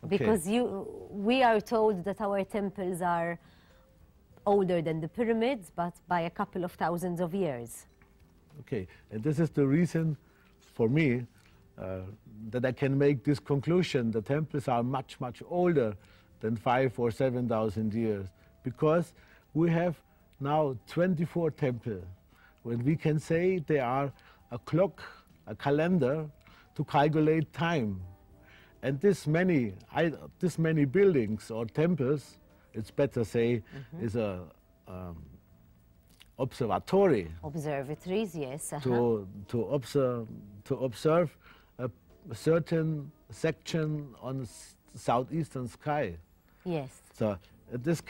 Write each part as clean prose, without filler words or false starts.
Okay. Because we are told that our temples are older than the pyramids, but by a couple of thousands of years. Okay, and this is the reason for me that I can make this conclusion. The temples are much, much older than 5,000 or 7,000 years, because we have now 24 temples, when we can say they are a clock, a calendar to calculate time. And this many buildings or temples, it's better say, is a observatory. Observatories, yes. To observe a certain section on the southeastern sky. Yes. So this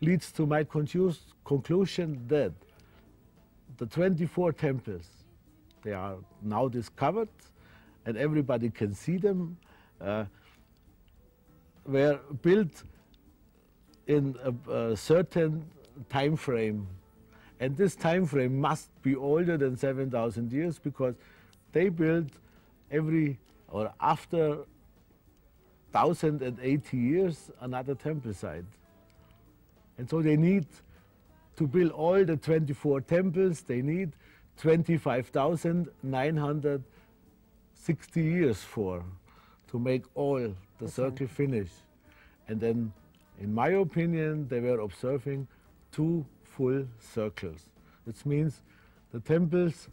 leads to my conclusion that the 24 temples, they are now discovered, and everybody can see them, were built in a certain time frame. And this time frame must be older than 7,000 years, because they built after 1,080 years another temple site. And so they need to build all the 24 temples, they need 25,960 years to make all the circle finish. And then, in my opinion, they were observing 2 full circles. Which means the temples,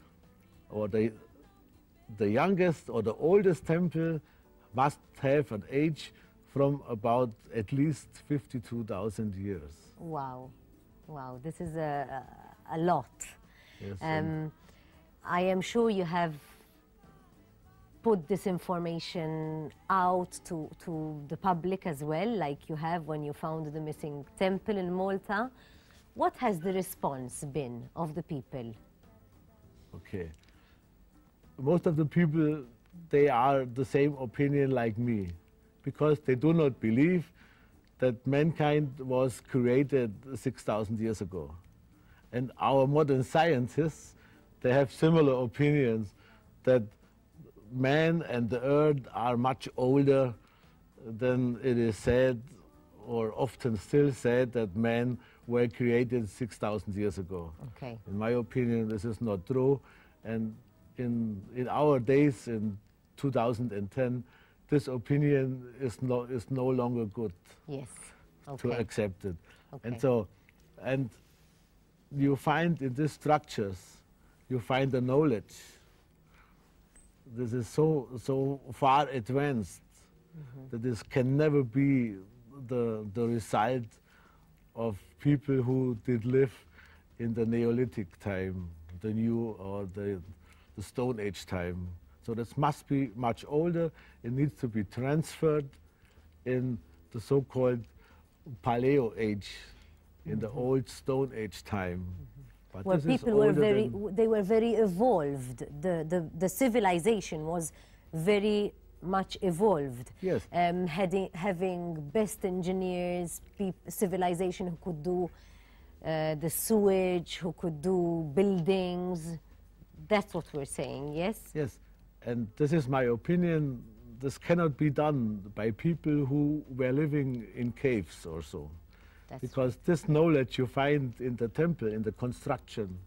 or the youngest or the oldest temple, must have an age from about at least 52,000 years. Wow, wow, this is a lot. Yes, I am sure you have put this information out to the public as well, like you have when you found the missing temple in Malta. What has the response been of the people? Okay. Most of the people, they are the same opinion like me, because they do not believe that mankind was created 6,000 years ago. And our modern scientists, they have similar opinions that man and the earth are much older than it is said, or often still said, that man were created 6,000 years ago. Okay. In my opinion, this is not true. And in our days, in 2010, this opinion is no longer good. Yes. To accept it. Okay. And you find in these structures, you find the knowledge. This is so far advanced that this can never be the result of people who did live in the Neolithic time, the New or the Stone Age time. So this must be much older. It needs to be transferred in the so-called Paleo Age, in the old Stone Age time. But where people were very evolved. The civilization was very much evolved. Yes. Having best engineers, civilization who could do the sewage, who could do buildings. That's what we're saying, yes? Yes, and this is my opinion. This cannot be done by people who were living in caves or so. Because this knowledge you find in the temple, in the construction,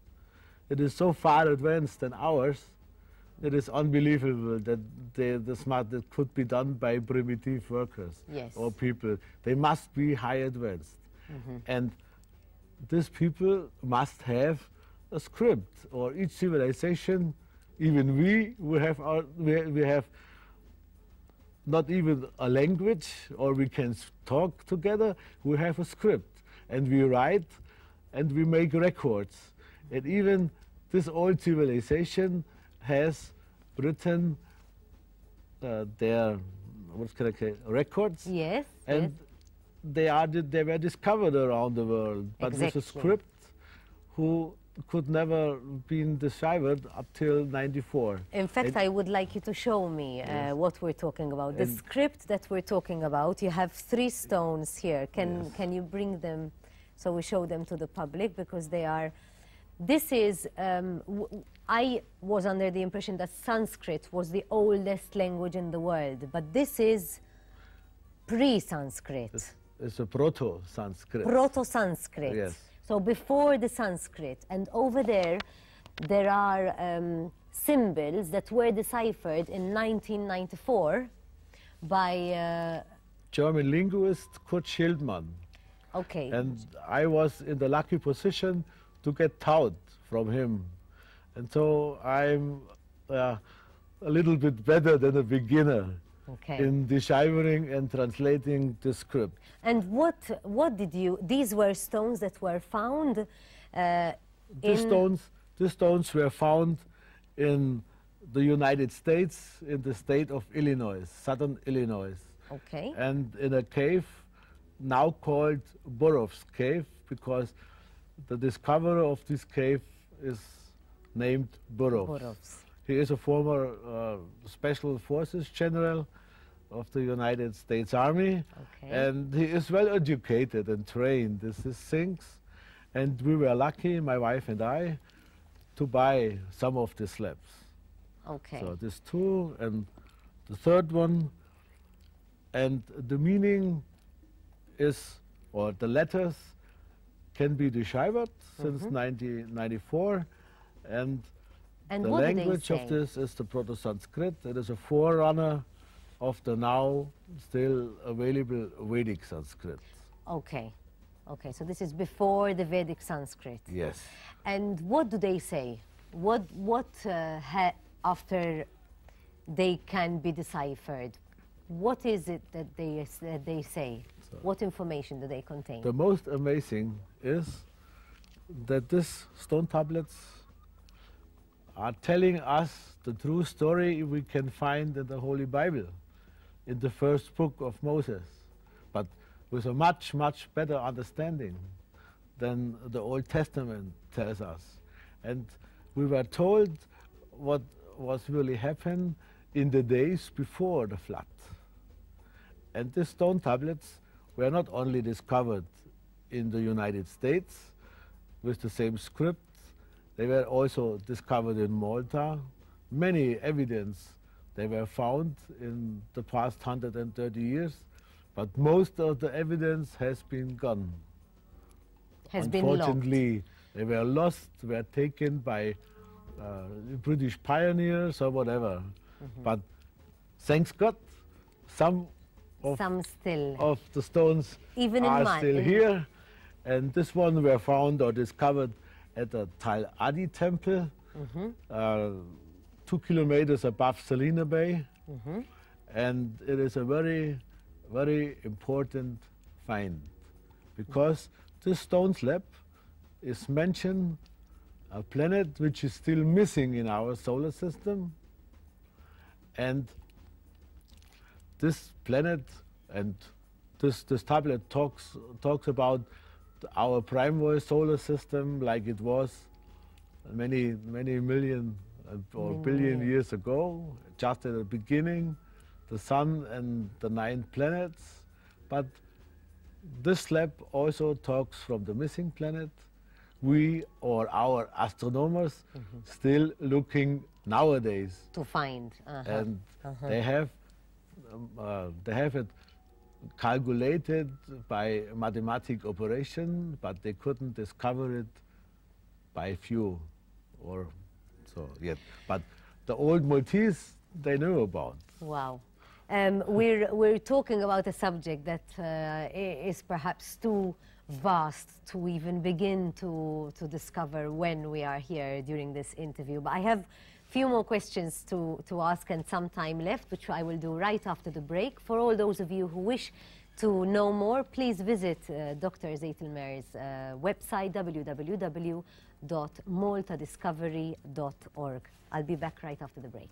it is so far advanced than ours, it is unbelievable that that could be done by primitive workers or people. They must be high advanced. And these people must have a script, or each civilization, even we have not even a language, or we can talk together. We have a script, and we write, and we make records. And even this old civilization has written their, what can I say, records. Yes. And they were discovered around the world, but with a script who could never been deciphered up till '94. In fact, I would like you to show me what we're talking about. The script that we're talking about, you have 3 stones here. Can you bring them so we show them to the public? Because they are, this is, I was under the impression that Sanskrit was the oldest language in the world, but this is pre-Sanskrit. It's a proto-Sanskrit. Proto-Sanskrit. Yes. So before the Sanskrit. And over there are symbols that were deciphered in 1994 by... German linguist Kurt Schildmann. Okay. And I was in the lucky position to get taught from him. And so I'm a little bit better than a beginner in deciphering and translating the script. And what did you, these were stones that were found These stones were found in the United States, in the state of Illinois, southern Illinois. Okay. And in a cave now called Burroughs Cave, because the discoverer of this cave is named Burroughs. He is a former Special Forces general of the United States Army, and he is well educated and trained in these things. And we were lucky, my wife and I, to buy some of the slabs. Okay. So these two, and the third one, and the meaning is, or the letters can be deciphered since 1994, and the language of this is the Proto-Sanskrit. It is a forerunner of the now still available Vedic Sanskrit. Okay. Okay, so this is before the Vedic Sanskrit. Yes. And what do they say? What after they can be deciphered? What is it that they say? So what information do they contain? The most amazing is that these stone tablets are telling us the true story we can find in the Holy Bible, in the first book of Moses, but with a much, much better understanding than the Old Testament tells us. And we were told what was really happened in the days before the flood. And these stone tablets were not only discovered in the United States with the same script, they were also discovered in Malta. Many evidence they were found in the past 130 years, but most of the evidence has been gone. Unfortunately, they were lost, were taken by British pioneers or whatever. But thanks God, some of the stones are still here. And this one were found or discovered at the ta.ra temple, 2 kilometers above Salina Bay. And it is a very, very important find, because this stone slab is mentioned a planet which is still missing in our solar system. And this planet and this tablet talks about our primary solar system like it was many million or billion years ago, just at the beginning, the sun and the 9 planets. But this slab also talks from the missing planet. We, or our astronomers, still looking nowadays to find, and they have it calculated by mathematic operation, but they couldn't discover it by few or so yet. But the old Maltese, they knew about. Wow. We're talking about a subject that is perhaps too vast to even begin to discover when we are here during this interview. But I have a few more questions to ask and some time left, which I will do right after the break. For all those of you who wish to know more, please visit Dr. Zeitlmair's website, www.maltadiscovery.org. I'll be back right after the break.